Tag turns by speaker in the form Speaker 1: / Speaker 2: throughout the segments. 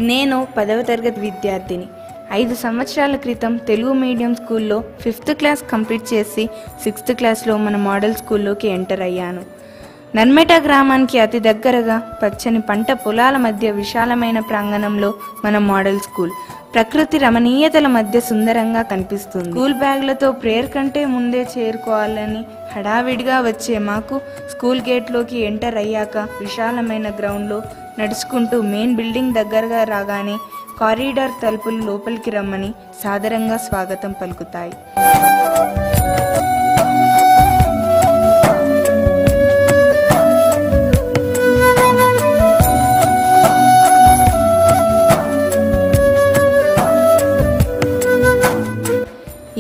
Speaker 1: నేను 10వ తరగతి విద్యార్థిని. 5 సంవత్సరాల క్రితం తెలుగు మీడియం స్కూల్లో 5th క్లాస్ కంప్లీట్ చేసి 6th క్లాస్లో మన మోడల్ స్కూల్లోకి ఎంటర్ అయ్యాను. నర్మేట గ్రామానికి అతి దగ్గరగా పచ్చని పంట పొలాల మధ్య విశాలమైన ప్రాంగణంలో మన మోడల్ స్కూల్. ప్రకృతి రమణీయతల మధ్య సుందరంగా కనిపిస్తుంది. స్కూల్ బ్యాగ్లతో ప్రేయర్ కంటే ముందే చేరుకోవాలని హడావిడిగా వచ్చే మాకు స్కూల్ గేట్లోకి ఎంటర్ అయ్యాక విశాలమైన గ్రౌండ్లో నడుచుకుంటూ మెయిన్ బిల్డింగ్ దగ్గరగా రాగానే కారిడార్ తలుపులు లోపలికి రమ్మని సాదరంగా స్వాగతం పలుకుతాయి.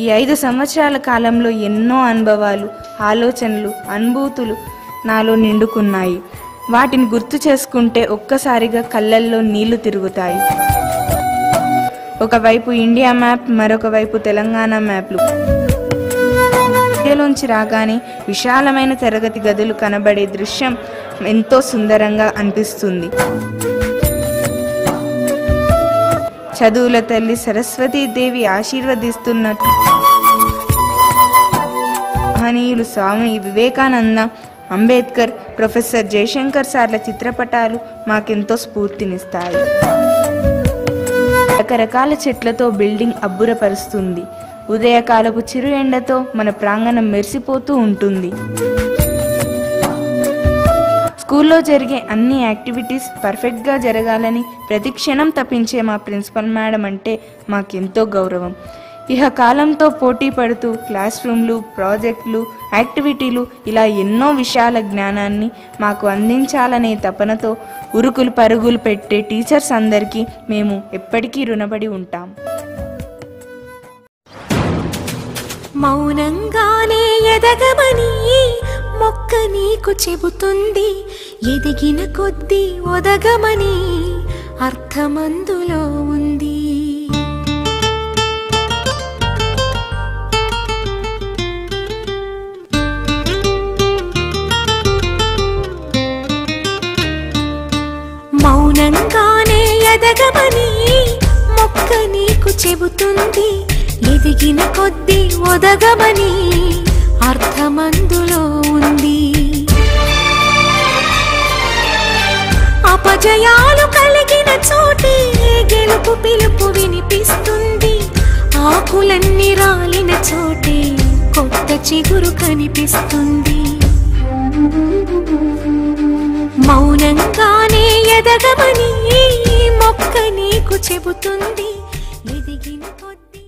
Speaker 1: ఈ 5 సంవత్సరాల కాలంలో ఎన్నో అనుభవాలు, ఆలోచనలు, అనుభూతులు నాలో నిండుకున్నాయి. వాటిని గుర్తు చేసుకుంటే ఒక్కసారిగా కళ్ళల్లో నీళ్లు తిరుగుతాయి. ఒకవైపు ఇండియా మ్యాప్, మరొక వైపు తెలంగాణ మ్యాప్లు. లోంచి రాగానే విశాలమైన తరగతి గదులు కనబడే దృశ్యం ఎంతో సుందరంగా అనిపిస్తుంది. చదువుల తల్లి సరస్వతీదేవి ఆశీర్వదిస్తున్నట్టు మహనీయులు స్వామి వివేకానంద, అంబేద్కర్, ప్రొఫెసర్ జయశంకర్ సార్ల చిత్రపటాలు మాకెంతో స్ఫూర్తినిస్తాయి. రకరకాల చెట్లతో బిల్డింగ్ అబ్బురపరుస్తుంది. ఉదయకాలపు చిరు ఎండతో మన ప్రాంగణం మెరిసిపోతూ ఉంటుంది. స్కూల్లో జరిగే అన్ని యాక్టివిటీస్ పర్ఫెక్ట్గా జరగాలని ప్రతి క్షణం తప్పించే మా ప్రిన్సిపల్ మేడం అంటే మాకెంతో గౌరవం. ఇహ కాలంతో పోటీ పడుతూ క్లాస్ రూమ్లు, ప్రాజెక్టులు, యాక్టివిటీలు ఇలా ఎన్నో విషయాల జ్ఞానాన్ని మాకు అందించాలనే తపనతో ఉరుకులు పరుగులు పెట్టే టీచర్స్ అందరికీ మేము ఎప్పటికీ రుణపడి ఉంటాం.
Speaker 2: మౌనంగానే ఎదగమని మొక్క నీకు చెబుతుంది, ఎదిగిన కొద్దీ ఒదగమని అర్థమందులో ఉంది. మౌనంగానే ఎదగమని మొక్క నీకు చెబుతుంది, ఎదిగిన కొద్దీ ఒదగమని అర్థమందులో ఉంది. అపజయాలు కలిగిన చోటే గెలుపు పిలుపు వినిపిస్తుంది. ఆకులన్నీ రాలిన చోటే కొత్త చిగురు కనిపిస్తుంది. మౌనంగానే ఎదగమని మొక్క నీకు చెబుతుంది, ఎదిగిన కొద్దీ.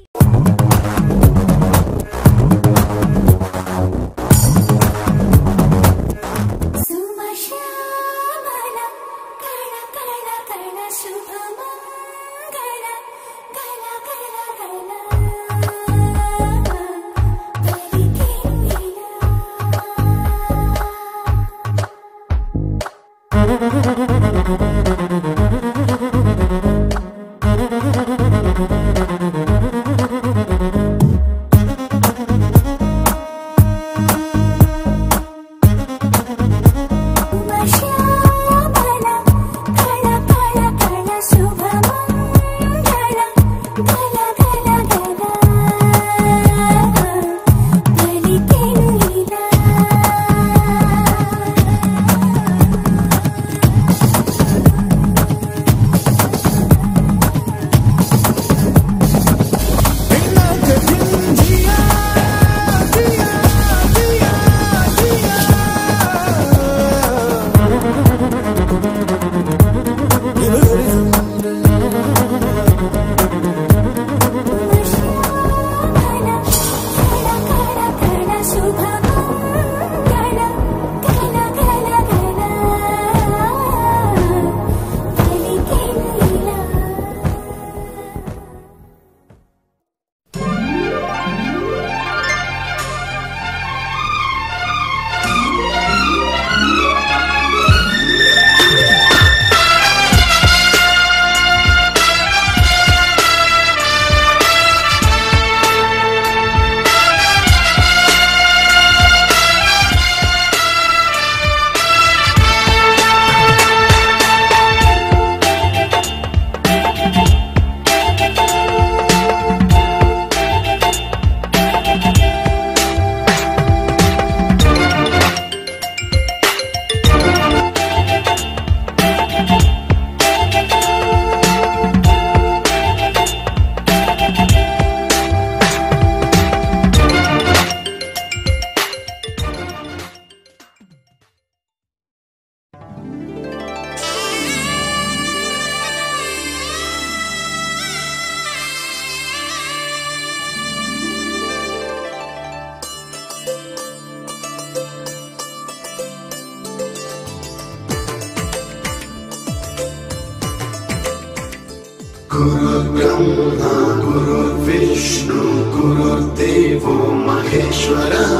Speaker 3: ब्रह्मा गुरुर्विष्णु गुरुर्देवो महेश्वरः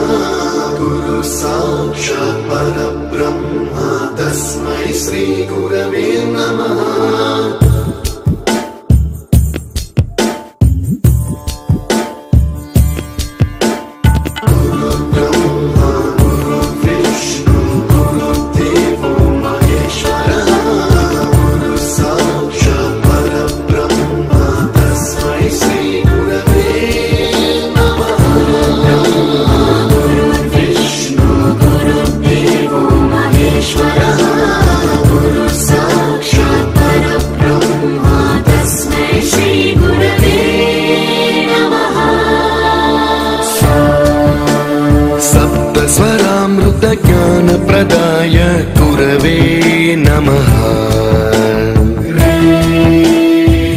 Speaker 3: गुरु साक्षात् परब्रह्म तस्मै श्री गुरवे नमः।
Speaker 4: ज्ञानप्रदाय गुरवे नमः।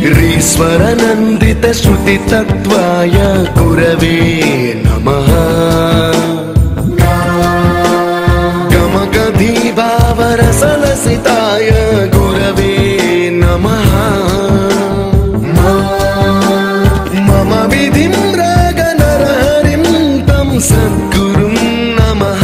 Speaker 4: ह्रीश्वरनन्दितश्रुतितत्त्वाय गुरवे नमः। गमगधीभावरसलसिताय गुरवे नमः। मम विधिं रागनरहरिं तं सद्गुरुं नमः।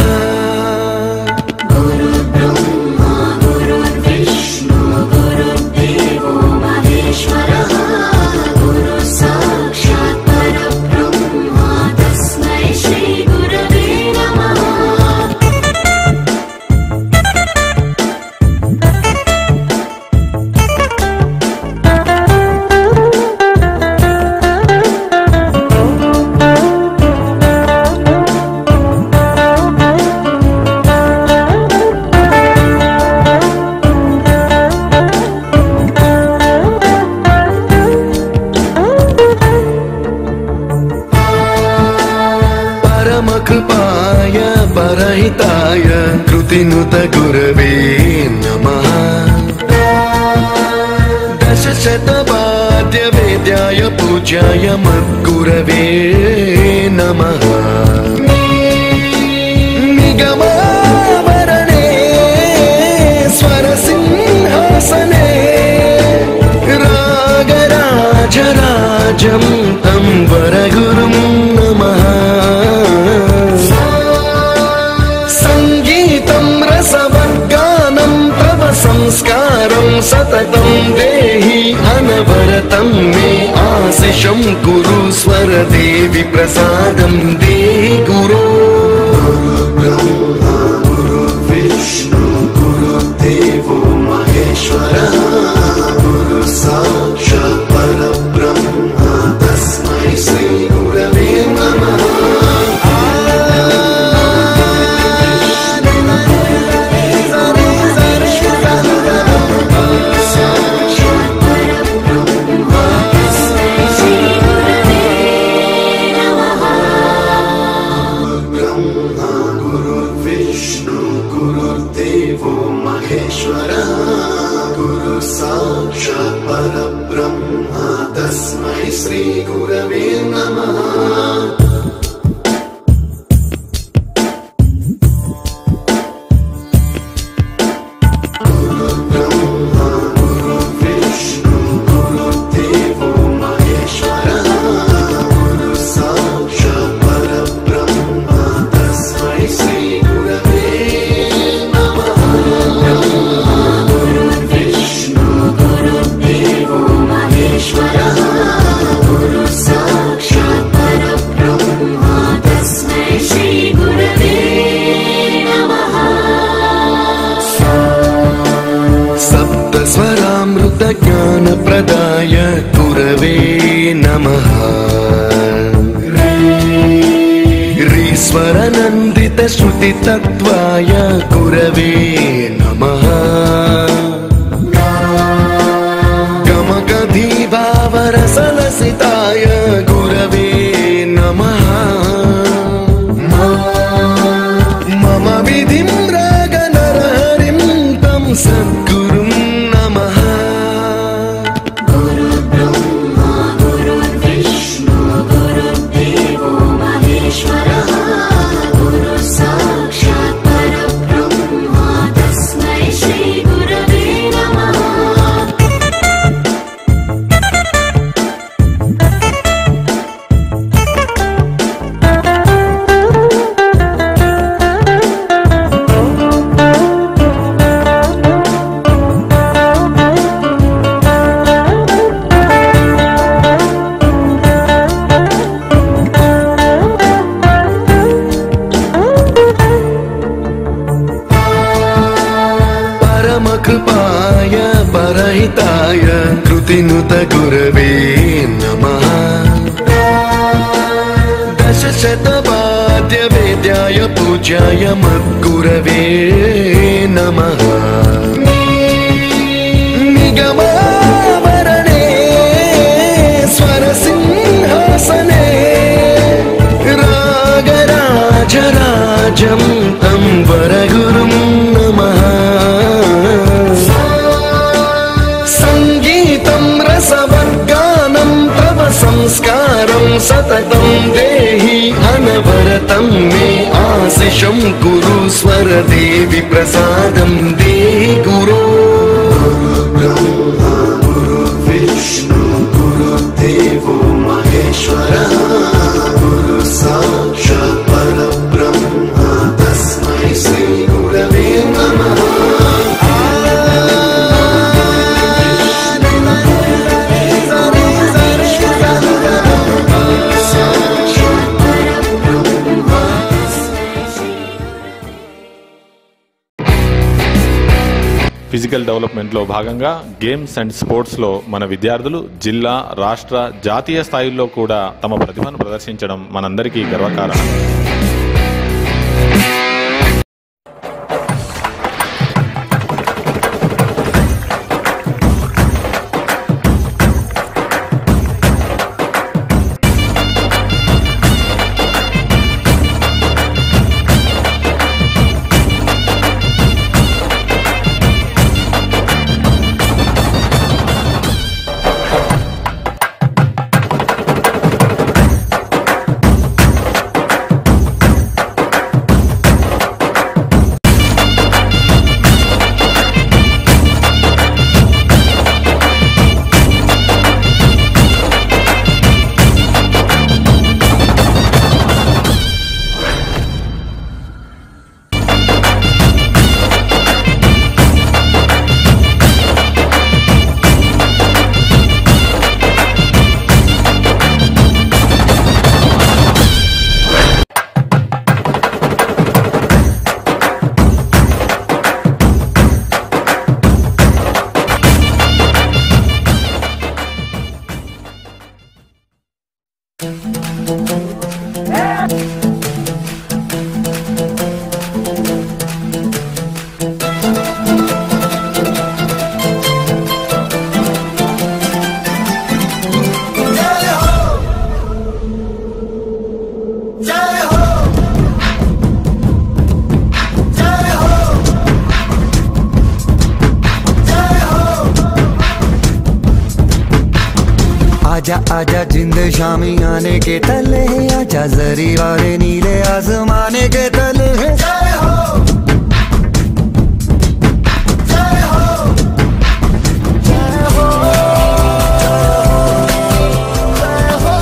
Speaker 4: कृपाय परहिताय कृतिनुत गुरवे नमः। दशशतवाद्यवेद्याय पूज्याय मद्गुरवे नमः। निगमावरणे स्वरसिंहासने रागराजराजं तं वरगुरुं नमः। संस्कारं सततं देहि अनवरतं मे आशिषं गुरु स्वरदेवि प्रसादं देहि गुरो।
Speaker 3: ब्रह्मा गुरुर्विष्णु गुरुर्देवो महेश्वरः गुरु साक्षात् परब्रह्म तस्मै श्री गुरवे नमः। गुरु साक्षात् परब्रह्म तस्मै श्री गुरवे नमः।
Speaker 4: ज्ञानप्रदाय गुरवे नमः। ह्रीश्वरनन्दितश्रुतितत्त्वाय गुरवे नमः। गमगधीभावरसलसिताय गुरवे नमः। मम विधिं रागनरहरिं तं सद्गुरुं नमः। मूर्तिनुत गुरवे नमः दशशतवाद्य वेद्याय पूज्याय मद्गुरवे नमः निगमावरणे स्वरसिंहासने रागराजराजं तं वरगुरुं नमः संगीतं रसवर्गानं तव संस्कारं सततं देहि अनवरतं मे आशिषं कुरु स्वरदेवि प्रसादं देहि गुरो
Speaker 3: ब्रह्मा गुरु विष्णु गुरुदेवो महेश्वरः गुरु साक्षात् परब्रह्म तस्मै श्री गुरवे नमः
Speaker 5: ఫిజికల్ డెవలప్మెంట్లో భాగంగా గేమ్స్ అండ్ స్పోర్ట్స్లో మన విద్యార్థులు జిల్లా రాష్ట్ర జాతీయ స్థాయిల్లో కూడా తమ ప్రతిభను ప్రదర్శించడం మనందరికీ గర్వకారణం.
Speaker 6: आजा आजा जिंद शामी आने के तले आजा जरी वाले नीले आसमाने के तले जय हो जय हो जय हो जय हो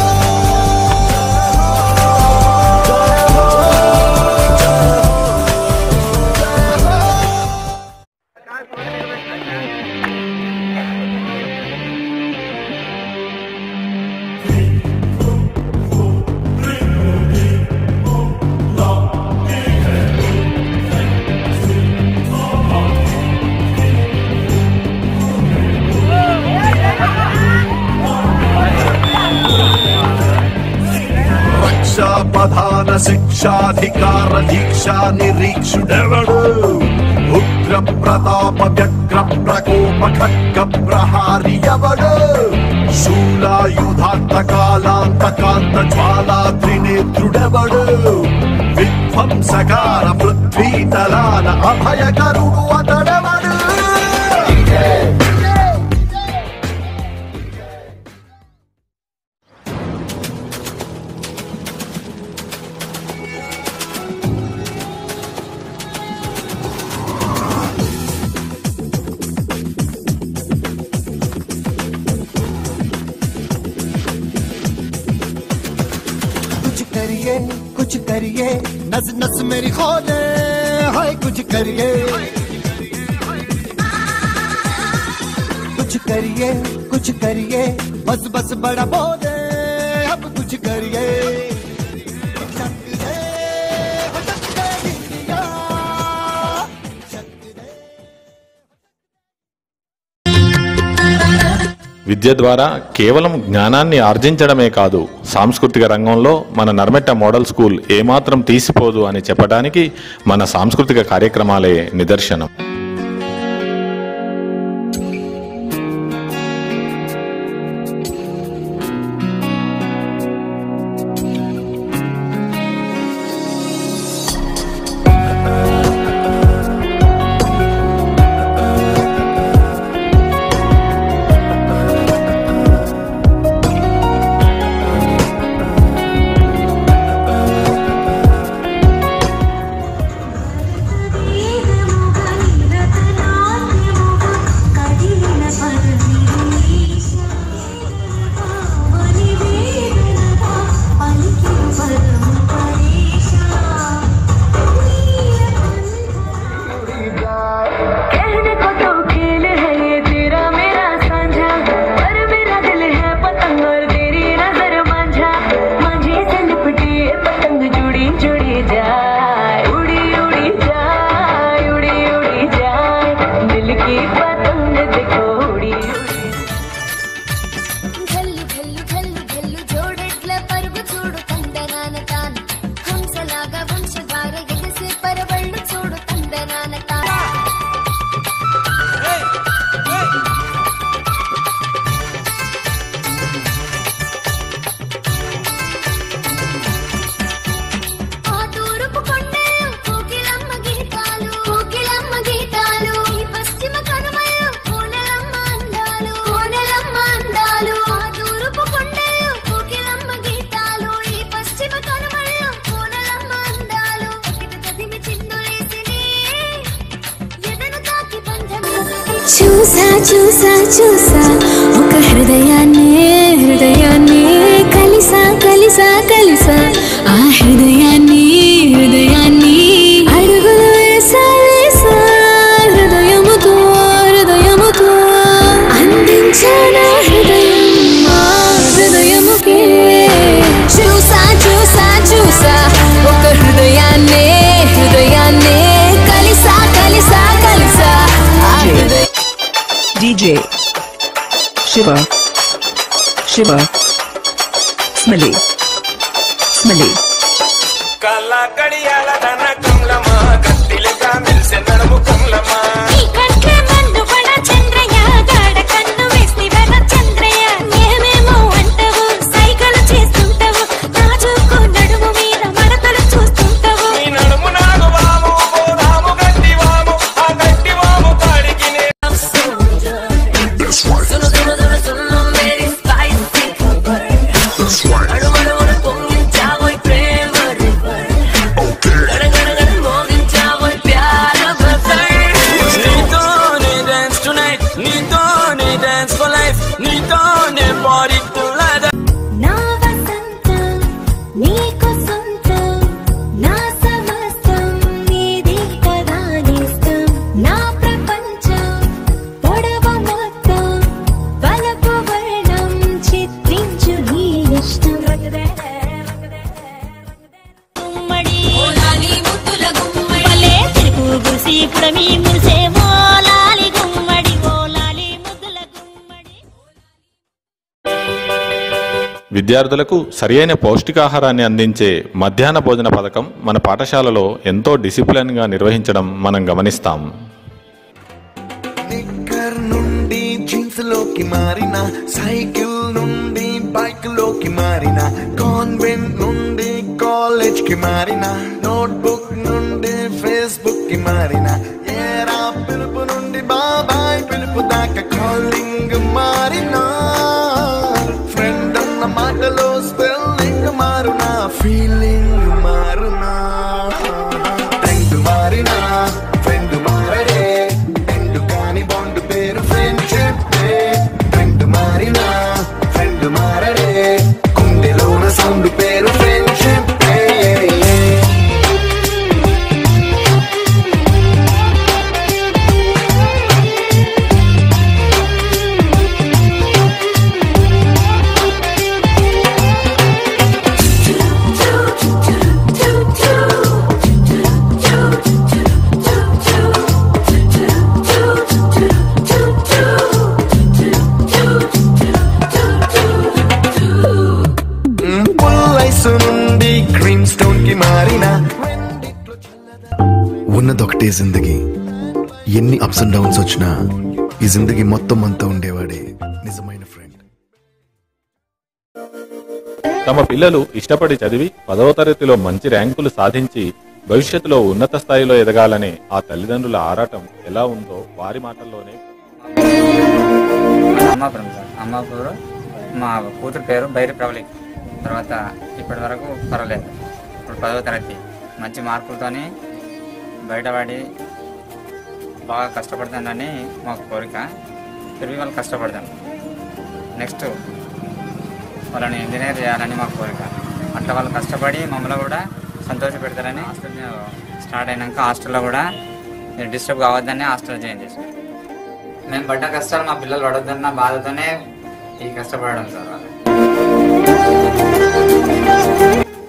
Speaker 7: ప్రధాన శిక్షాధికార దీక్షా నిరీక్షుడెవడు ఉగ్ర ప్రతాప వ్యగ్ర ప్రకోప ఖడ్గ ప్రహారి ఎవడు శూలాయుధాంతకాలాంతకాంత జ్వాలా త్రినేత్రుడెవడు విధ్వంసకార పృథ్వీతలాన అభయకరుడు అతడెవడు
Speaker 6: कुछ करिए नस नस मेरी खोले हाय कुछ करिए कुछ करिए बस बस बड़ा बोले अब कुछ करिए
Speaker 5: విద్య ద్వారా కేవలం జ్ఞానాన్ని ఆర్జించడమే కాదు, సాంస్కృతిక రంగంలో మన నర్మెట్ట మోడల్ స్కూల్ ఏమాత్రం తీసిపోదు అని చెప్పడానికి మన సాంస్కృతిక కార్యక్రమాలే నిదర్శనం.
Speaker 2: చూసా చూసా చూసా ఒక హృదయాన్ని కలిసా కలిసా కలిసా ఆ హృదయాన్ని అడుగులు వేసా వేసా హృదయముతో అందించానా హృదయం మా హృదయముకే. చూసా చూసా చూసా ఒక హృదయాన్ని కలిసా కలిసా కలిసా ఆ హృదయం.
Speaker 8: DJ Shiva Smiley
Speaker 9: Kala kadiyala dana kamlama kattileka milse nadamu kamlama
Speaker 2: ఈ కంట్ల మందు పడ చంద్రయ్య గాడ కన్ను వేసి వన చంద్రయ్య ఏమేమో అంటావు సైకిల్ చేస్తుంటావు నాజుకు నడుము మీద మడతలు చూస్తుంటావు
Speaker 9: నీ నడుము నాగు వాము పోదాము గట్టి వాము ఆ గట్టి వాము కాడికి నే
Speaker 2: సును మేరీ స్పైసీ అడుమడుమడు పొంగించావోయ్ ప్రేమ రివర్ గడగడగడ మోగించావోయ్ ప్యార బజర్.
Speaker 9: నీతోనే డాన్స్ టునైట్ నీతోనే డాన్స్ ఫర్ లైఫ్ నీతోనే బాడీ టు లైఫ్.
Speaker 2: నా వసంతం నీకు సొంతం నా సమస్తం నీది కదా నిస్తం నా ప్రపంచం పొడవ మొత్తం వలపు వర్ణం చిత్రించు నీ ఇష్టం. గుమ్మడి ఓలాలి ముద్దుల గుమ్మడి వలే తిరుగు గురిసి పుడమి మురిసే ఓలాలి గుమ్మడి ఓలాలి ముద్దుల గుమ్మడి.
Speaker 5: విద్యార్థులకు సరియైన పౌష్టికాహారాన్ని అందించే మధ్యాహ్న భోజన పథకం మన పాఠశాలలో ఎంతో డిసిప్లిన్గా నిర్వహించడం మనం గమనిస్తాం.
Speaker 4: నిక్కర్ నుండి జీన్స్ లోకి మారిన, సైకిల్ నుండి బైక్ లోకి మారిన, కాన్వెంట్ నుండి కాలేజ్ కి మారిన, నోట్బుక్ నుండి ఫేస్బుక్ కి మారిన, ఏరా పిలుపు నుండి బాబాయ్ పిలుపు దాకా కాలింగ్ మారిన, ఫ్రెండ్ అన్న మాటలో స్పెల్లింగ్ మారునా, ఫీలింగ్ మారునా, ట్రెండ్ మారినా ఫ్రెండ్ మారడే, ఎండు కాని బాండ్ పేరు ఫ్రెండ్షిప్. ట్రెండ్ మారినా ఫ్రెండ్ మారడే, గుండెలోన సౌండ్ పేరు ఫ్రెండ్షిప్. ఐస్ నుండి గ్రీన్ స్టోన్ కి మారిన ఉన్నదొకటే జిందగీ, ఎన్ని అప్స్ అండ్ డౌన్స్ వచ్చినా ఈ జిందగీ మొత్తం అంతా ఉండేవాడే నిజమైన ఫ్రెండ్.
Speaker 5: తమ పిల్లలు ఇష్టపడి చదివి 10వ తరగతిలో మంచి ర్యాంకులు సాధించి భవిష్యత్తులో ఉన్నత స్థాయిలో ఎదగాలనే ఆ తల్లిదండ్రుల ఆరాటం ఎలా ఉందో వారి మాటల్లోనే.
Speaker 10: అమ్మాపురం సార్, అమ్మాపురం. మా కూతురు పేరు బైరి ప్రవళిక్. తర్వాత ఇప్పటి వరకు పర్వాలేదు. ఇప్పుడు 10వ తరగతి మంచి మార్కులతోని బయటపడి బాగా కష్టపడతానని మాకు కోరిక. తిరిగి వాళ్ళు కష్టపడతాను. నెక్స్ట్ వాళ్ళని ఇంజనీర్ చేయాలని మాకు కోరిక. అట్లా వాళ్ళు కష్టపడి మమ్మల్ని కూడా సంతోష పెడతారని హాస్టల్ స్టార్ట్ అయినాక హాస్టల్లో కూడా డిస్టర్బ్ కావద్దని హాస్టల్ చేంజ్ చేసాం. మేము పడ్డ కష్టాలు మా పిల్లలు పడొద్దన్న బాధతోనే ఈ కష్టపడడం సార్.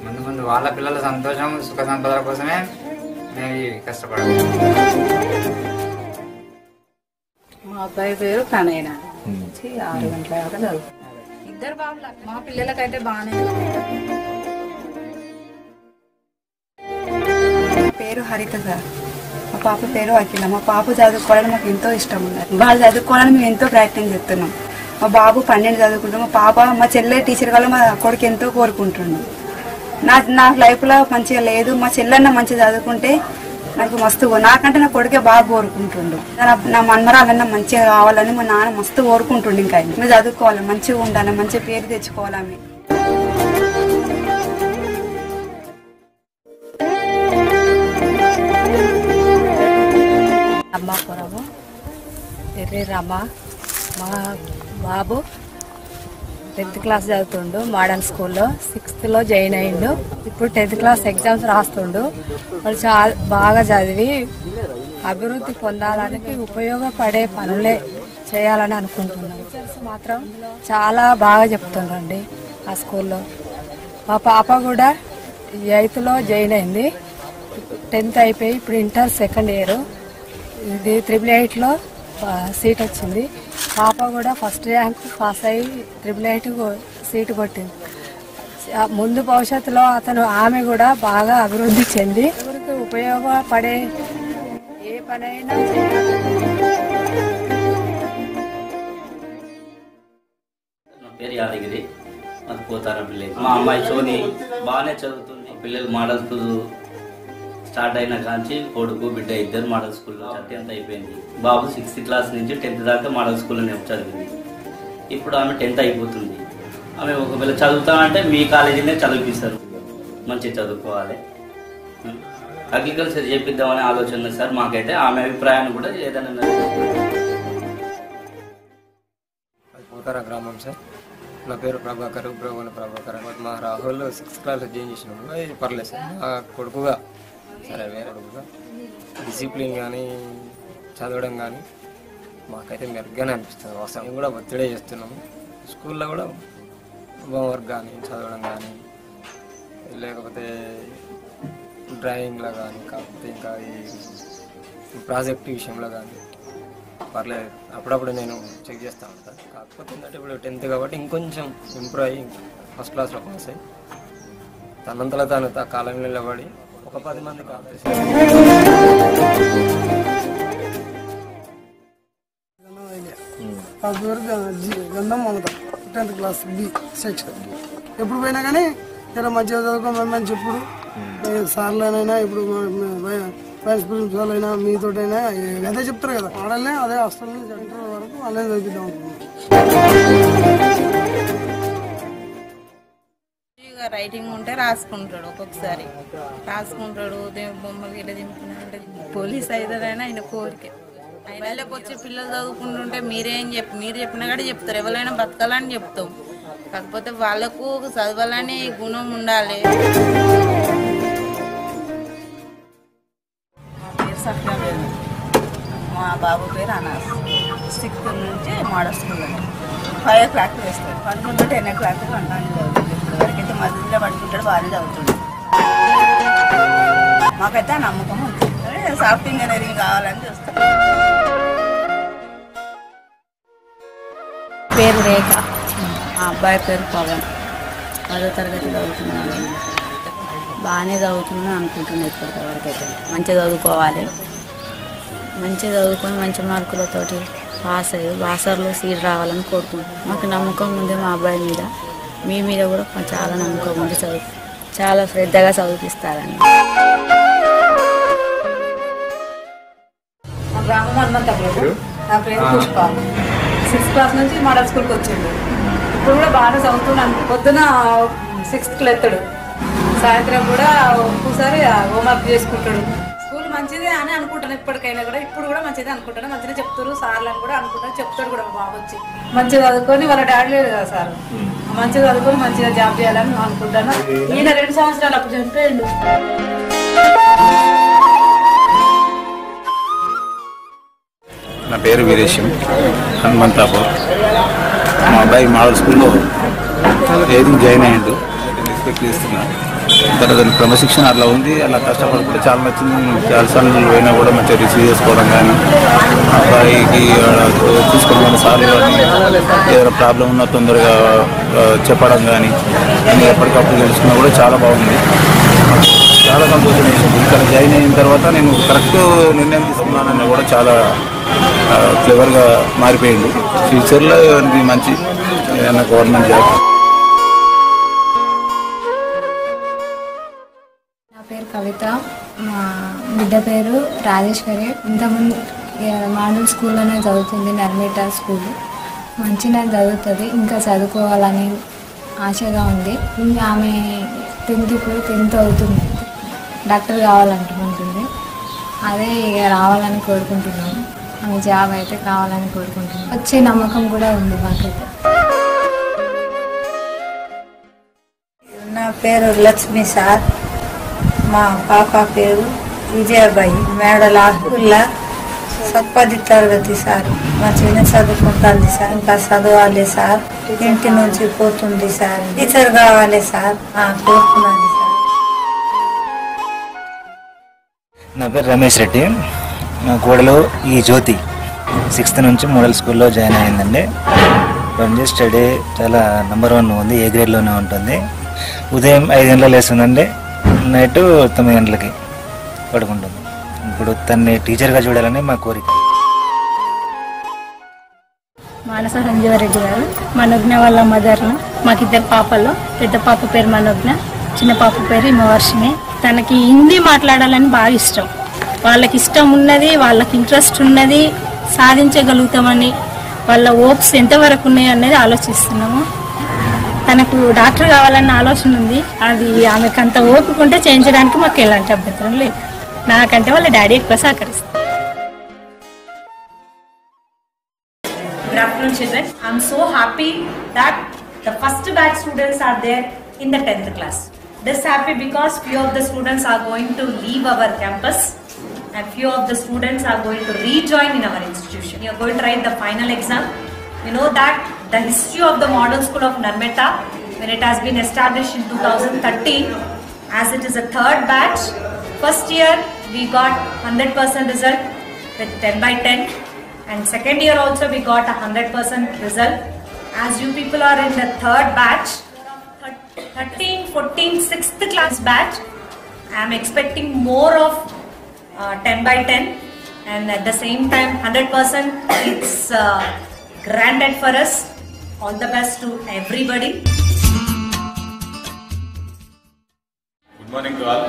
Speaker 10: వాళ్ళు ముందు వాళ్ళ పిల్లల సంతోషం సుఖ సంపదల కోసమే మేము ఈ కష్టపడాలి.
Speaker 11: మా అబ్బాయి పేరు కనైనా. 6 గంటల దాకా చదువుతాం. ఇద్దరు బాబులు. మా పిల్లలకైతే బాగానే.
Speaker 12: పేరు హరిత సార్. మా పాప పేరు అఖిల. మా పాప చదువుకోవాలని మాకు ఎంతో ఇష్టం ఉన్నది. వాళ్ళు చదువుకోవాలని మేము ఎంతో ప్రయత్నం చేస్తున్నాం. మా బాబు 12 చదువుకుంటాం. మా పాప మా చెల్లె టీచర్ వల్ల మా కొడుకు ఎంతో కోరుకుంటున్నాం. నా లైఫ్లో మంచిగా లేదు, మా చెల్లెన్న మంచిగా చదువుకుంటే నాకు మస్తు, నాకంటే నా కొడుకే బాగా కోరుకుంటుండు. నా మన్మరాలన్నా మంచిగా కావాలని మా నాన్న మస్తు కోరుకుంటుండు. ఇంకా మేము చదువుకోవాలి, మంచిగా ఉండాలి, మంచి పేరు తెచ్చుకోవాలని.
Speaker 11: అమ్మాపురము ఎర్రి రమ్మ. మా బాబు 10th క్లాస్ చదువుతుండు మోడల్ స్కూల్లో. 6th జాయిన్ అయ్యిండు. ఇప్పుడు 10th క్లాస్ ఎగ్జామ్స్ రాస్తుండు. వాళ్ళు చాలా బాగా చదివి అభివృద్ధి పొందాలని ఉపయోగపడే పనులే చేయాలని అనుకుంటున్నాం. టీచర్స్ మాత్రం చాలా బాగా చెప్తుండ్రండి ఆ స్కూల్లో. మా పాప కూడా 8th జాయిన్ అయింది. 10th అయిపోయి ఇప్పుడు ఇంటర్ 2nd ఇయర్. ఇది 888 సీట్ వచ్చింది. పాప కూడా ఫస్ట్ ర్యాంక్ పాస్ అయ్యి 888 సీటు కొట్టింది. ముందు భవిష్యత్తులో ఆమె కూడా బాగా అభివృద్ధి చెంది ఎవరికి ఉపయోగపడే ఏ పనైనా
Speaker 13: నా పేరు యాదగిరి, అది పోతారం విలేజ్. మా అమ్మాయి సోని బాగానే చదువుతుంది. పిల్లలు మోడల్ స్కూల్ స్టార్ట్ అయిన కాంచి కొడుకు బిడ్డ ఇద్దరు మోడల్ స్కూల్లో 10th అయిపోయింది. బాబు 6th క్లాస్ నుంచి 10th దాకా మోడల్ స్కూల్లోనే చదివింది. ఇప్పుడు ఆమె 10th అయిపోతుంది. ఆమె ఒకవేళ చదువుతామంటే మీ కాలేజీనే చదివిస్తారు. మంచిగా చదువుకోవాలి, అగ్రికల్చర్ చేపిద్దామనే ఆలోచన సార్ మాకైతే. ఆమె అభిప్రాయాన్ని కూడా ఏదైనా.
Speaker 14: పోతారా గ్రామం సార్. నా పేరు ప్రభాకర్, బ్రహ్మణ ప్రభాకర్. మా రాహుల్ 6th క్లాస్ జాయిన్ చేసినాము. పర్లేదు సార్. మా కొడుకుగా సరే వేరే కొడుకుగా డిసిప్లిన్ కానీ చదవడం కానీ మాకైతే మెరుగ్గానే అనిపిస్తుంది. అవసరం కూడా ఒత్తిడే చేస్తున్నాము. స్కూల్లో కూడా హోంవర్క్ కానీ చదవడం కానీ లేకపోతే డ్రాయింగ్లో కానీ కాకపోతే ఇంకా ఈ ప్రాజెక్ట్ విషయంలో కానీ పర్లేదు. అప్పుడప్పుడు నేను చెక్ చేస్తూ ఉంటాను. కాకపోతే ఏంటంటే ఇప్పుడు 10th కాబట్టి ఇంకొంచెం ఇంప్రూవ్ అయ్యి ఫస్ట్ క్లాస్లో పాస్ అయ్యి తనంతలో తాను కాలం నిలబడి ఒక 10 మంది కావాలి.
Speaker 15: గంధం మమత 10th క్లాస్ బి సెక్షన్. ఎప్పుడు పోయినా కానీ ఇలా మధ్య చదువుకోమని చెప్పుడు సార్లైనా ఇప్పుడు వైస్ ప్రిన్సిపల్ అయినా మీతోటైనా అదే చెప్తారు కదా. ఆడలనే అదే హాస్టల్ నుంచి ఇంటర్ వరకు వాళ్ళే చదివిద్దాం అనుకున్నాం.
Speaker 16: రైటింగ్ ఉంటే రాసుకుంటాడు, ఒక్కొక్కసారి రాసుకుంటాడు. బొమ్మలు ఇలా దింపుకుంటే పోలీస్ అవుతాడని ఆయన కోరిక. బయటకు వచ్చి పిల్లలు చదువుకుంటుంటే మీరు చెప్పినా కూడా చెప్తారు. ఎవరైనా బతకాలని చెప్తాం. కాకపోతే వాళ్ళకు చదవాలని గుణం ఉండాలి.
Speaker 17: మా బాబు పేరు అనాస్. 6th నుంచి మోడల్ స్కూల్ 5 o'clock వేస్తాడు. పడుకుంటే 10 o'clock అంటాను చదువుతుంది. ఇప్పుడు వరకైతే మధ్యలో పడుకుంటాడు, బాగానే చదువుతుంది. మాకైతే నమ్మకం ఉంటుంది. సాఫ్ట్ ఇంజనీరింగ్ కావాలని చూస్తాం.
Speaker 11: పేరు రేఖ. ఆ అబ్బాయి పేరు పవన్.
Speaker 17: 10వ తరగతి చదువుతున్నాను. బాగానే చదువుతున్నాను అనుకుంటున్నాను. ఇప్పటివరకు అయితే మంచిగా చదువుకోవాలి, మంచిగా చదువుకొని మంచి మార్కులతోటి పాస్ అయ్యి బాసర్లో సీట్ రావాలని కోరుకుంటున్నాను. మాకు నమ్మకం ఉంది మా అబ్బాయి మీద, మీ మీద కూడా చాలా నమ్మకం ఉంది. చాలా శ్రద్ధగా చదివిస్తారని.
Speaker 11: మా గ్రామం హనుమంతపురం. నా పేరు పుష్ప. 6th క్లాస్ నుంచి మోడల్ స్కూల్కి వచ్చిండు. ఇప్పుడు కూడా బాగా చదువుతున్నాను. పొద్దున 6th ఎత్తాడు, సాయంత్రం కూడా ఒక్కోసారి హోంవర్క్ చేసుకుంటాడు. స్కూల్ మంచిదే అని అనుకుంటాను ఇప్పటికైనా కూడా. ఇప్పుడు కూడా మంచిదే అనుకుంటాను. మంచిగా చెప్తారు సార్లు అని కూడా అనుకుంటాను. చెప్తాడు కూడా మా బాబు వచ్చి. మంచిగా చదువుకొని వాళ్ళ డాడీ లేదు కదా సార్, మంచిగా చదువుకొని మంచిగా జాబ్ చేయాలని అనుకుంటాను. ఈయన 2 సంవత్సరాలు అప్పుడు చనిపోయిండు.
Speaker 18: నా పేరు వీరేశం, హనుమంతాపూర్. మా అబ్బాయి మోడల్ స్కూల్లో జాయిన్ అయ్యిండు. ఎక్స్పెక్ట్ చేస్తున్నాను. తర్వాత క్రమశిక్షణ అట్లా ఉంది, అలా కష్టపడుకుంటే చాలా నచ్చింది. చాలాసార్లు పోయినా కూడా మంచిగా రిసీవ్ చేసుకోవడం కానీ, అబ్బాయికి చూసుకోవడం సార్లు కానీ, ఏదైనా ప్రాబ్లం ఉన్నా తొందరగా చెప్పడం కానీ, నేను ఎప్పటికప్పుడు తెలుసుకున్నా కూడా చాలా బాగుంది. చాలా సంతోషం వేసింది. ఇక్కడ జాయిన్ అయిన తర్వాత నేను కరెక్ట్ నిర్ణయం తీసుకున్నానని కూడా చాలా క్లెవర్గా మారిపోయింది. ఫ్యూచర్లో మంచి ఏదైనా గవర్నమెంట్ జాబ్.
Speaker 19: నా పేరు కవిత, మా బిడ్డ పేరు రాజేశ్వరి. ఇంతకుముందు మోడల్ స్కూల్లోనే చదువుతుంది, నర్మేట స్కూల్. మంచిగా చదువుతుంది, ఇంకా చదువుకోవాలని ఆశగా ఉంది. ఆమె 10th ఇప్పుడు 10th అవుతుంది, డాక్టర్ కావాలనుకుంటుంది. అదే ఇక రావాలని కోరుకుంటున్నాము. ఆమె జాబ్ అయితే కావాలని కోరుకుంటున్నాం. వచ్చే నమ్మకం కూడా ఉంది మాకైతే.
Speaker 20: నా పేరు లక్ష్మి సార్. మా పాప పేరు విజయబాయి. మేడల స్కూల్లో 10వ తరగతి సార్. మంచిగా చదువుకుంటుంది సార్. ఇంకా చదవాలి సార్. ఇంటి నుంచి పోతుంది సార్. టీచర్ కావాలి సార్. కోరుకున్నది సార్.
Speaker 21: నా పేరు రమేష్ రెడ్డి. మా కోడలు ఈ జ్యోతి 6th నుంచి మోడల్ స్కూల్లో జాయిన్ అయిందండి. నుంచి స్టడీ చాలా నెంబర్ 1 ఉంది, ఏ గ్రేడ్లోనే ఉంటుంది. ఉదయం 5 గంటలకు లేస్తుందండి, నైట్ 9 గంటలకి పడుకుంటుంది. ఇప్పుడు తన్ని టీచర్గా చూడాలని మా కోరిక.
Speaker 19: మానస సంజీవరెడ్డి గారు, మనోజ్ఞ వాళ్ళ మదర్ను. మాకు 2 పాపలు. పెద్ద పాప పేరు మనోజ్ఞ, చిన్న పాప పేరు హిమవర్షిణి. తనకి హిందీ మాట్లాడాలని బాగా ఇష్టం. వాళ్ళకి ఇష్టం ఉన్నది, వాళ్ళకి ఇంట్రెస్ట్ ఉన్నది, సాధించగలుగుతామని వాళ్ళ హోప్స్ ఎంతవరకు ఉన్నాయి అనేది ఆలోచిస్తున్నాము. తనకు డాక్టర్ కావాలన్న ఆలోచన ఉంది. అది ఆమెకు అంత ఓపిక ఉంటే చేయించడానికి మాకు ఎలాంటి అభ్యంతరం లేదు. నాకంటే వాళ్ళ డాడీ ఎక్కువ సహకరిస్తారు.
Speaker 22: Good afternoon, children. I'm so happy that the first batch students are there in the 10th class. This happy because few of the students are going to leave our campus and few of the students are going to rejoin in our institution. You are going to write the final exam. You know that the history of the model school of Narmeta, when it has been established in 2013, as it is a 3rd batch, first year we got 100% result with 10/10, and second year also we got a 100% result. As you people are in the 3rd batch, 13, 14, 6th class batch, I am expecting more of 10/10, and at the same time 100% it's granted for us. All the best to everybody.
Speaker 5: Good morning to all.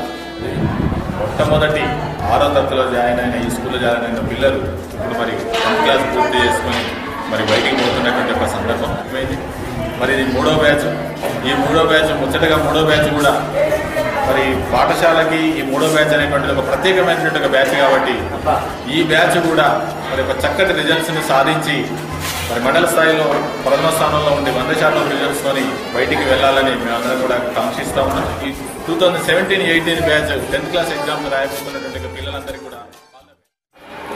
Speaker 5: మొట్టమొదటి 6వ తరగతిలో join అయిన ఈ స్కూల్లో join అయిన పిల్లలు ఇప్పుడు మరి 10th క్లాస్ పూర్తి చేసుకొని మరి బయటికి పోతున్నటువంటి ఒక సందర్భం అయింది. మరి ఇది 3వ బ్యాచ్. ఈ 3వ బ్యాచ్ ముచ్చటగా 3వ బ్యాచ్ కూడా మరి పాఠశాలకి ఈ 3వ బ్యాచ్ అనేటువంటిది ఒక ప్రత్యేకమైనటువంటి ఒక బ్యాచ్ కాబట్టి ఈ బ్యాచ్ కూడా మరి ఒక చక్కటి రిజల్ట్స్ని సాధించి మరి మండల స్థాయిలో ప్రథమ స్థానంలో ఉండి 100% రిజల్ట్స్తోని బయటికి వెళ్ళాలని మేమందరం కూడా కాంక్షిస్తూ ఉన్నాం. ఈ 2017-18 బ్యాచ్ 10th క్లాస్ ఎగ్జామ్స్ రాయబోతున్నటువంటి పిల్లలందరికీ కూడా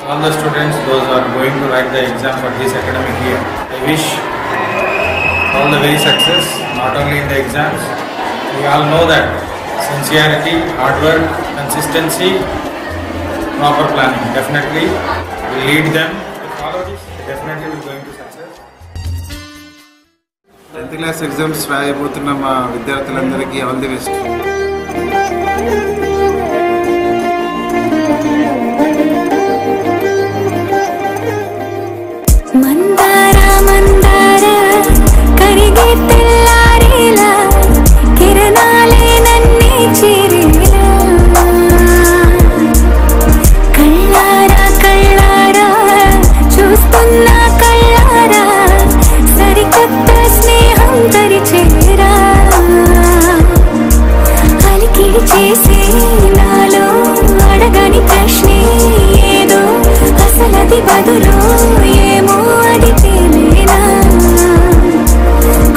Speaker 23: all the students, those who are going to write the exam for this academic year, I wish all the very success, not only in the exams. We all know that sincerity, hard work, consistency, proper planning definitely will lead them to follow this. Definitely will going to success.
Speaker 24: 10th
Speaker 18: 10th class exams రాయబోతున్న మా విద్యార్థులందరికీ all the best.
Speaker 2: మందార మందార కరిగే తెల్లారేలా కిరణాలే నన్నే చేరేలా కళ్ళారా కళ్ళారా చూస్తున్నా కళ్ళారా సరికొత్త స్నేహం తరిచేరా అలికిడి చేసే నాలో అడగని ప్రశ్నే ఏదో అసలది బదులు ఏమో అడిగేలేనా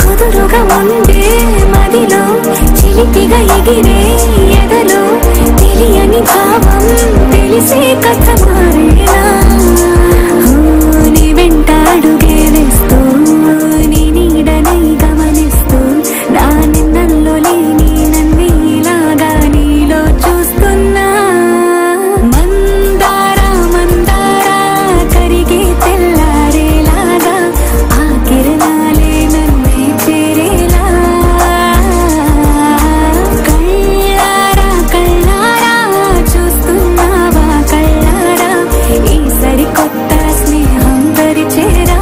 Speaker 2: కుదురుగా ఉండే మదిలో చిలిపిగా ఎగిరే ఎదలో తెలియని భావం తెలిసే కథ మారేనా నీ వెంట అడుగే వేస్తూ నీ నీడనై గమనిస్తూ నా నిన్నల్లో లేని నన్ను ఇలాగా నీలో చూస్తున్నా మందార మందార కరిగే తెల్లారేలాగా ఆ కిరణాలే నన్నే చేరేలా కళ్ళారా కళ్ళారా చూస్తున్నావా కళ్ళారా ఈ సరికొత్త స్నేహం పరిచేరా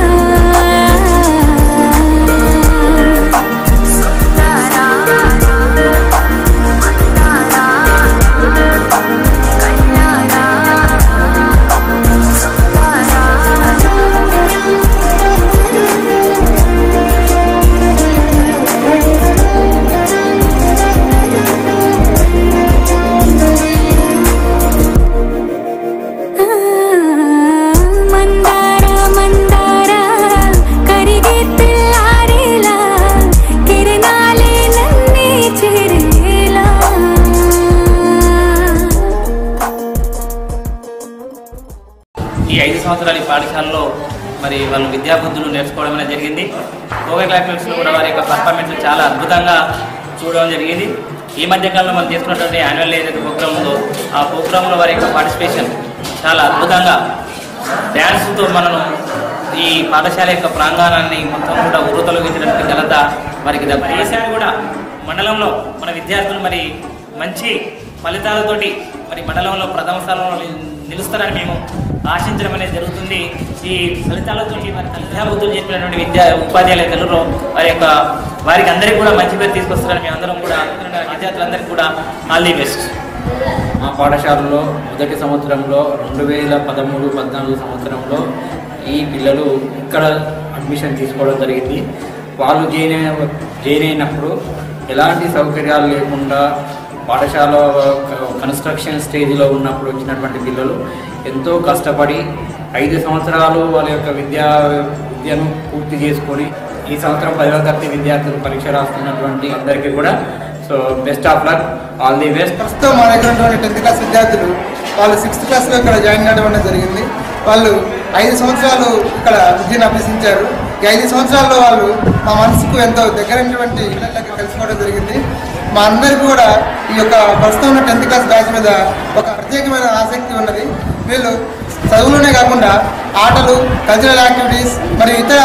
Speaker 2: మందార మందార కరిగే తెల్లారేలా కిరణాలే నన్నే చేరేలా
Speaker 13: ఈ 5 సంవత్సరాల ఈ పాఠశాలలో మరి వాళ్ళు విద్యాబుద్ధులు నేర్చుకోవడం అనేది జరిగింది. కోవిడ్ యాక్టివిటీస్లో కూడా వారి యొక్క పర్ఫార్మెన్స్ చాలా అద్భుతంగా చూడడం జరిగింది. ఈ మధ్యకాలంలో మనం తీసుకున్నటువంటి యాన్యువల్ డే ఏదైతే ప్రోగ్రామ్ ఉందో ఆ ప్రోగ్రాంలో వారి యొక్క పార్టిసిపేషన్ చాలా అద్భుతంగా డ్యాన్స్తో మనను ఈ పాఠశాల యొక్క ప్రాంగణాన్ని మొత్తం కూడా ఉర్రతొలగించినటువంటి ఘనత వారికి దక్కింది. ఈసారి కూడా మండలంలో మన విద్యార్థులు మరి మంచి ఫలితాలతోటి మరి మండలంలో ప్రథమ స్థానంలో నిలుస్తారని మేము ఆశించడం అనేది జరుగుతుంది. ఈ ఫలితాలతో మరి విద్యాబుద్ధులు చెప్పినటువంటి ఉపాధ్యాయులు వారికి అందరికీ కూడా మంచి పేరు తీసుకొస్తారని మేము అందరం కూడా విద్యార్థులందరికీ కూడా ఆల్ ది బెస్ట్.
Speaker 1: మా పాఠశాలలో మొదటి సంవత్సరంలో 2013-14 సంవత్సరంలో ఈ పిల్లలు ఇక్కడ అడ్మిషన్ తీసుకోవడం జరిగింది. వాళ్ళు జాయిన్ అయినప్పుడు ఎలాంటి సౌకర్యాలు లేకుండా పాఠశాల కన్స్ట్రక్షన్ స్టేజ్లో ఉన్నప్పుడు వచ్చినటువంటి పిల్లలు ఎంతో కష్టపడి 5 సంవత్సరాలు వాళ్ళ యొక్క విద్యను పూర్తి చేసుకొని ఈ సంవత్సరం 10వ తరగతి విద్యార్థులు పరీక్ష రాస్తున్నటువంటి అందరికీ కూడా so best of luck, all the best.
Speaker 15: ప్రస్తుతం మా దగ్గర ఉన్నటువంటి 10th క్లాస్ విద్యార్థులు వాళ్ళు 6th క్లాస్లో ఇక్కడ జాయిన్ కావడం అనేది జరిగింది. వాళ్ళు 5 సంవత్సరాలు ఇక్కడ విద్యను అభ్యసించారు. ఈ 5 సంవత్సరాల్లో వాళ్ళు మా మనసుకు ఎంతో దగ్గరైనటువంటి ఇళ్ళకి కలిసిపోవడం జరిగింది. మా అందరికీ కూడా ఈ యొక్క ప్రస్తుతం ఉన్న 10th క్లాస్ బ్యాచ్ మీద ఒక ప్రత్యేకమైన ఆసక్తి ఉన్నది. వీళ్ళు చదువులోనే కాకుండా ఆటలు, కల్చరల్ యాక్టివిటీస్ మరియు ఇతర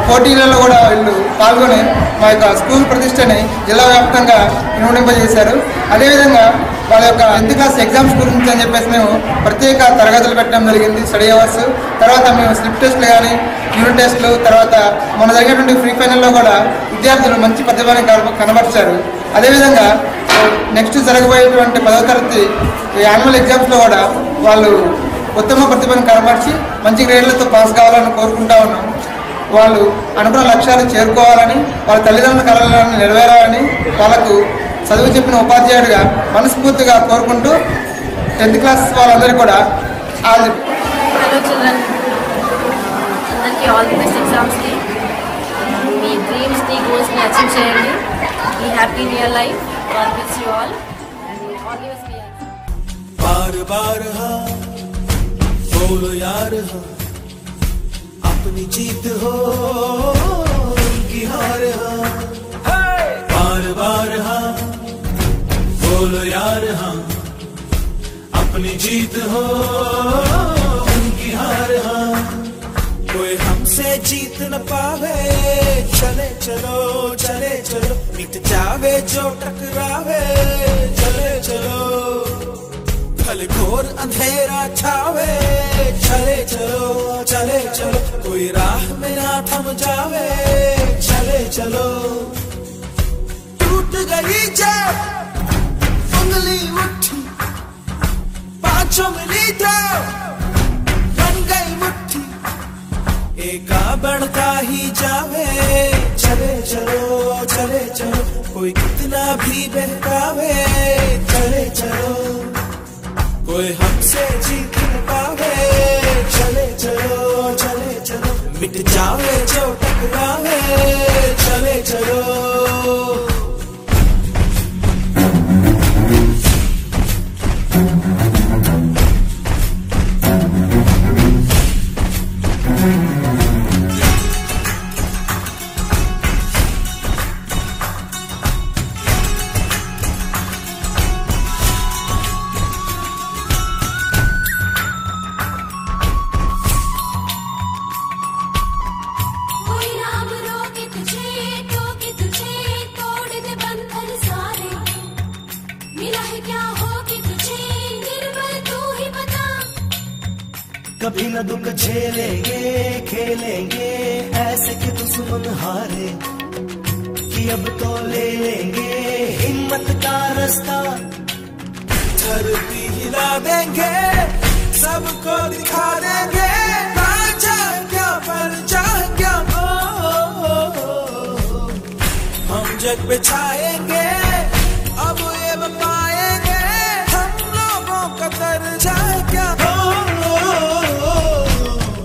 Speaker 15: పోటీలలో కూడా వీళ్ళు పాల్గొని మా యొక్క స్కూల్ ప్రతిష్టని జిల్లా వ్యాప్తంగా ఇనుమడింపజేశారు. అదేవిధంగా వాళ్ళ యొక్క 10th క్లాస్ ఎగ్జామ్స్ గురించి అని చెప్పేసి మేము ప్రత్యేక తరగతులు పెట్టడం జరిగింది, స్టడీ అవర్స్. తర్వాత మేము స్లిప్ టెస్ట్లు కానీ యూనిట్ టెస్ట్లు, తర్వాత మన జరిగినటువంటి ఫ్రీ ఫైనల్లో కూడా విద్యార్థులు మంచి ప్రతిభని కనబరిచారు. అదేవిధంగా నెక్స్ట్ జరగబోయేటువంటి 10వ తరగతి యాన్యువల్ ఎగ్జామ్స్లో కూడా వాళ్ళు ఉత్తమ ప్రతిభను కనబరిచి మంచి గ్రేడ్లతో పాస్ కావాలని కోరుకుంటా ఉన్నాం. వాళ్ళు అనుకున్న లక్ష్యాలు చేరుకోవాలని, వాళ్ళ తల్లిదండ్రుల కళలను నెరవేరాలని వాళ్ళకు చదువు చెప్పిన ఉపాధ్యాయుడిగా మనస్ఫూర్తిగా కోరుకుంటూ 10th క్లాస్ వాళ్ళందరూ కూడా
Speaker 3: హలో చిల్డ్రన్, అందరికీ ఆల్ ది బెస్ట్ ఎగ్జామ్స్కి. మీ డ్రీమ్స్ని, గోల్స్ని అచీవ్ చేయండి. ఈ happy in your life. God bless you all. All the best.
Speaker 7: बार बार हाँ बोलो यार हाँ, अपनी जीत हो उनकी हार हाँ. बार बार हाँ बोलो यार हाँ, अपनी जीत हो उनकी हार हाँ. कोई हमसे जीत न पावे। चले चलो चले चलो मिट जावे जो टकरावे। चले चलो भले घोर अंधेरा छावे। चले चलो कोई राह में ना थम जावे। चले चलो टूट गई जब उंगली उठी, पांचों मिली तो बन गई मुट्ठी। एका बढ़ता ही जावे। चले चलो कोई कितना भी बहकावे। चले चलो कोई हमसे जीत न पावे। चले चलो मिट जावे जो टकरावे। चले चलो कभी न दुख झेलेंगे खेलेंगे ऐसे कि दुश्मन हारे। कि अब तो ले लेंगे हिम्मत का रास्ता। धरती हिला देंगे सबको दिखा देंगे। राजा क्या परजा क्या हम जग पे छाएंगे। अब ये पाएंगे हम लोगों का दर्जा क्या।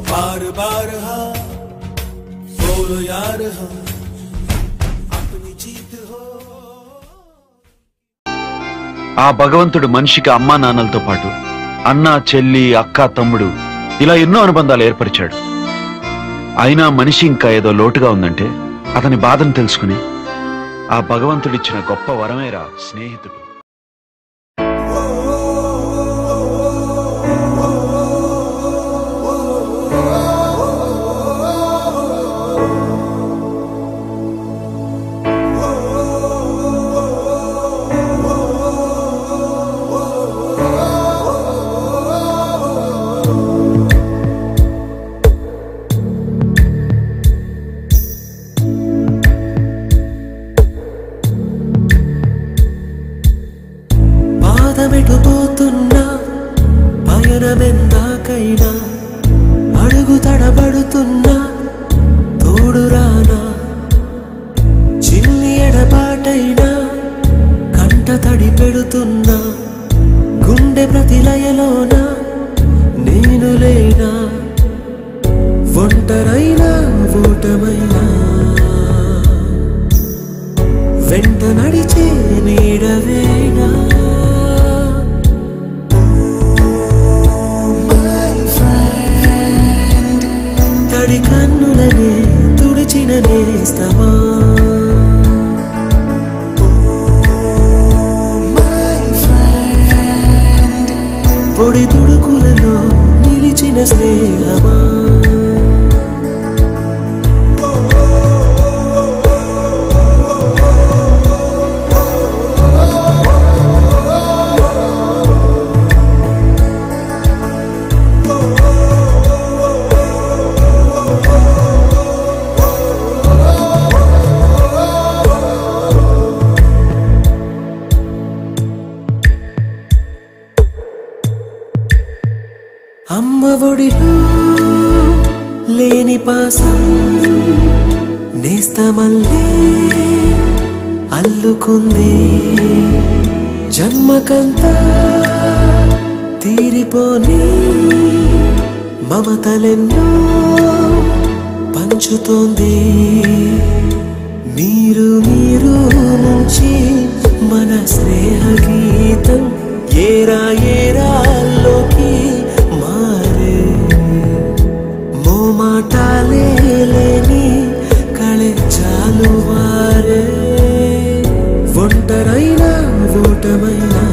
Speaker 7: बार बार हाँ बोलो यार हाँ अपनी जीत हो।
Speaker 6: ఆ భగవంతుడు మనిషికి అమ్మా నాన్నలతో పాటు అన్న చెల్లి అక్క తమ్ముడు ఇలా ఎన్నో అనుబంధాలు ఏర్పరిచాడు. అయినా మనిషి ఇంకా ఏదో లోటుగా ఉందంటే అతని బాధను తెలుసుకుని ఆ భగవంతుడిచ్చిన గొప్ప వరమేరా స్నేహితుడు.
Speaker 7: పాదమెటుపోతున్నా పయనమెందాకైనా అడుగు తడబడుతున్నా తోడురానా. చిన్ని ఎడబాటైనా కంట తడి పెడుతున్నా గుండె ప్రతిలయలోన నేను లేనా. ఒంటరైనా ఓటమైనా వెంట నడిచే నీడవేనా. తడి కన్నులనే తుడిచిన నేస్తమా. పొడి తుడుకులలో నిలిచిన స్నేహమా. అమ్మ ఒడిలో లేని పాసం నేస్తమల్లే అల్లుకుంది. జన్మకంతా తీరిపోని మమతలెన్నో పంచుతోంది. నీరు నీరు నుంచి మన స్నేహ గీతం ఏరా ఏరాల్లోకి మారే. మోమాటాలే లేని కళే చాలు వారే. ఒంటరైనా ఓటమైనా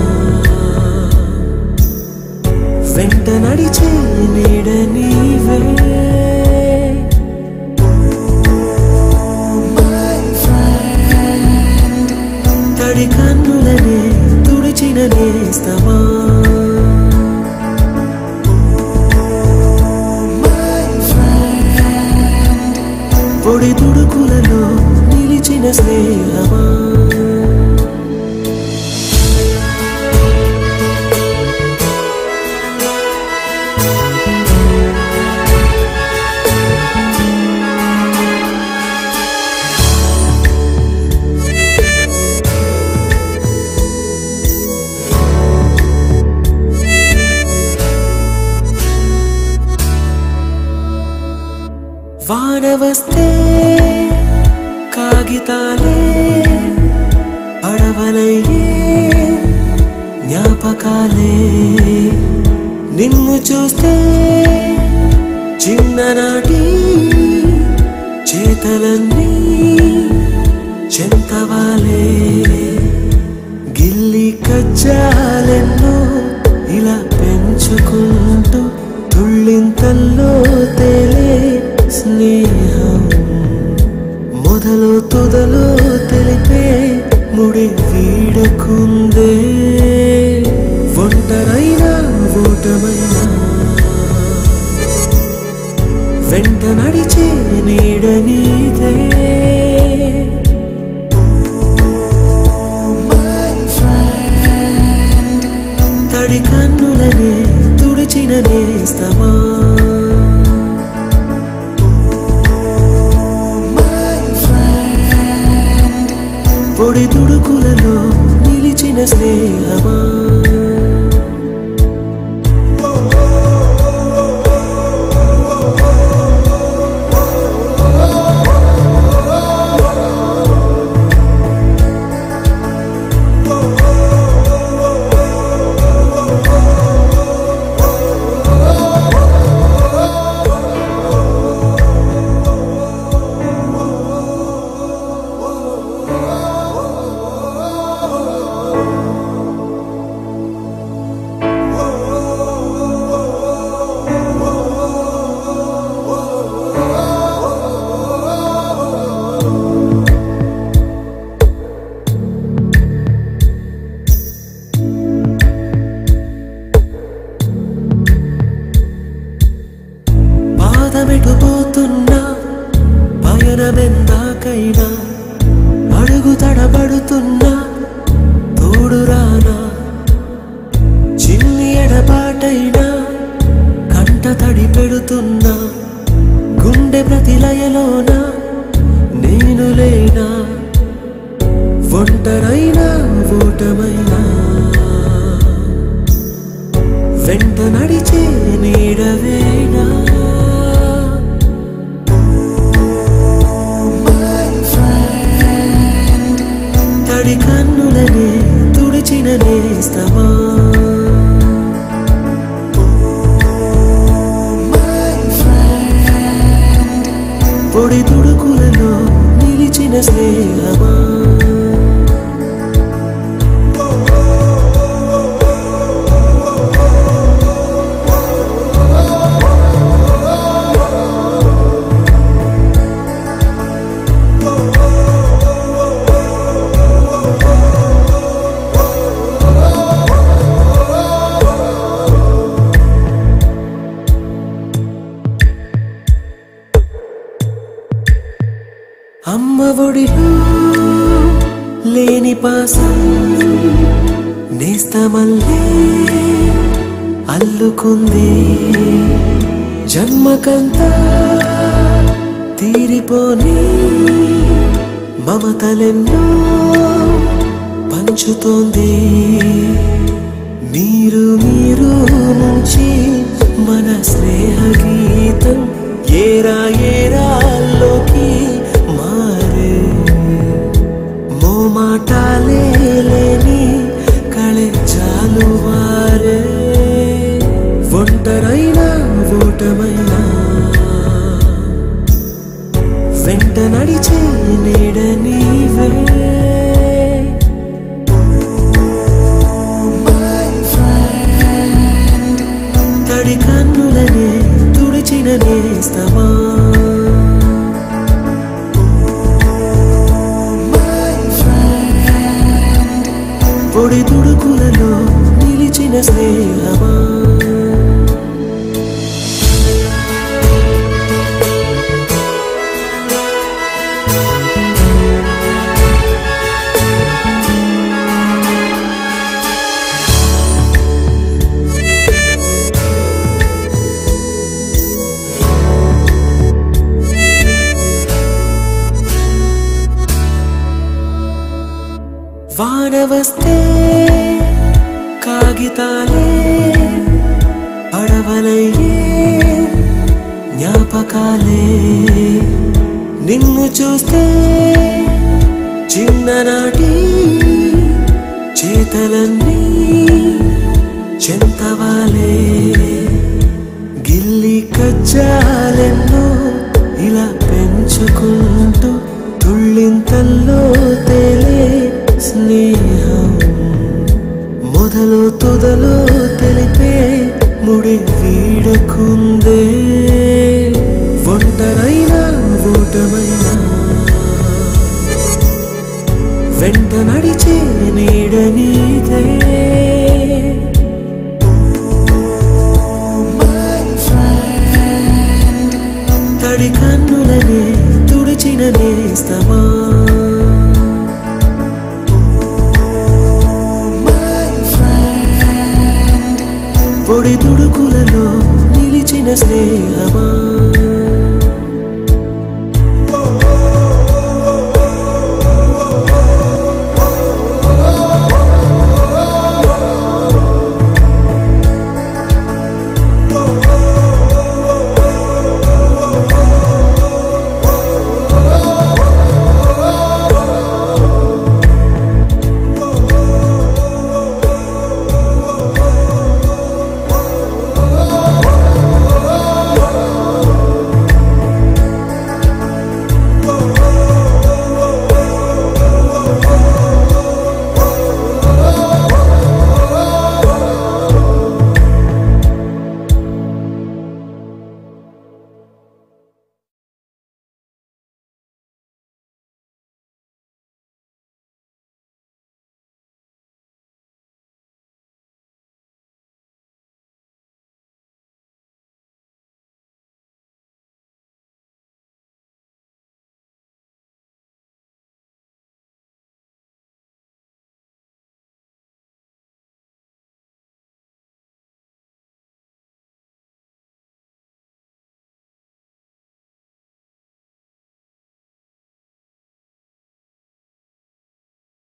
Speaker 7: వెంట నడిచే నీడ నీవే. వానవస్తే కాగితాలే అడవలయ్యే జ్ఞాపకాలే నిన్ను చూస్తే చిన్ననాటి చేతలన్నీ చెంతవాలే గిల్లి కజ్జాలెన్నో ఇలా పెంచుకుంటూ తుళ్ళింతల్లో తేలే స్నేహం మొదలు తొదలు తెలిపే ముడి వీడకుందే ఒంటరైనా ఓటమైనా వెంట నడిచే నీడ నీదే తడి కన్నులనే తుడిచిన నేస్తమా పొడి తుడుకులలో నిలిచిన స్నేహమా పాదమెటుపోతున్నా పయనమెందాకైనా అడుగు తడబడుతున్నా తోడురానా చిన్ని ఎడబాటైనా కంట తడి పెడుతున్నా గుండె ప్రతిలయలోన నేను లేనా ఒంటరైనా ఓటమైనా వెంట నడిచే నీడవేనా తడి కన్నులనే తుడిచిన నేస్తమా పొడి తుడుకులలో నిలిచిన స్నేహమా అమ్మ ఒడిలో లేని పాసం నేస్తమల్లే అల్లుకుంది జన్మకంతా తీరిపోని మమతలెన్నో పంచుతోంది మీరు మీరు నుంచి మన స్నేహ గీతం ఏరా ఏరాల్లోకి మారే మోమాటాలే లేని కళే చాలు వారే ఒంటరైనా ఓటమైనా వెంట నడిచే నీడ నీవే తడి కన్నులనే తుడిచిన నేస్తమా పొడి తుడుకులలో నిలిచిన స్నేహమా వానవస్తే కాగితాలే చూస్తే చిన్ననాటి చేతలన్నీ చెంతవాలే గిల్లి కజ్జాలెన్నో ఇలా పెంచుకుంటూ తుళ్ళింతల్లో తేలే స్నేహం మొదలు తొదలు తెలిపే ముడి వీడకుందే ఒంటరైనా ఓటమైనా వెంట నడిచే నీడ నీదే తడి కన్నులనే తుడిచిన నేస్తమా పొడి తుడుకులలో నిలిచిన స్నేహమా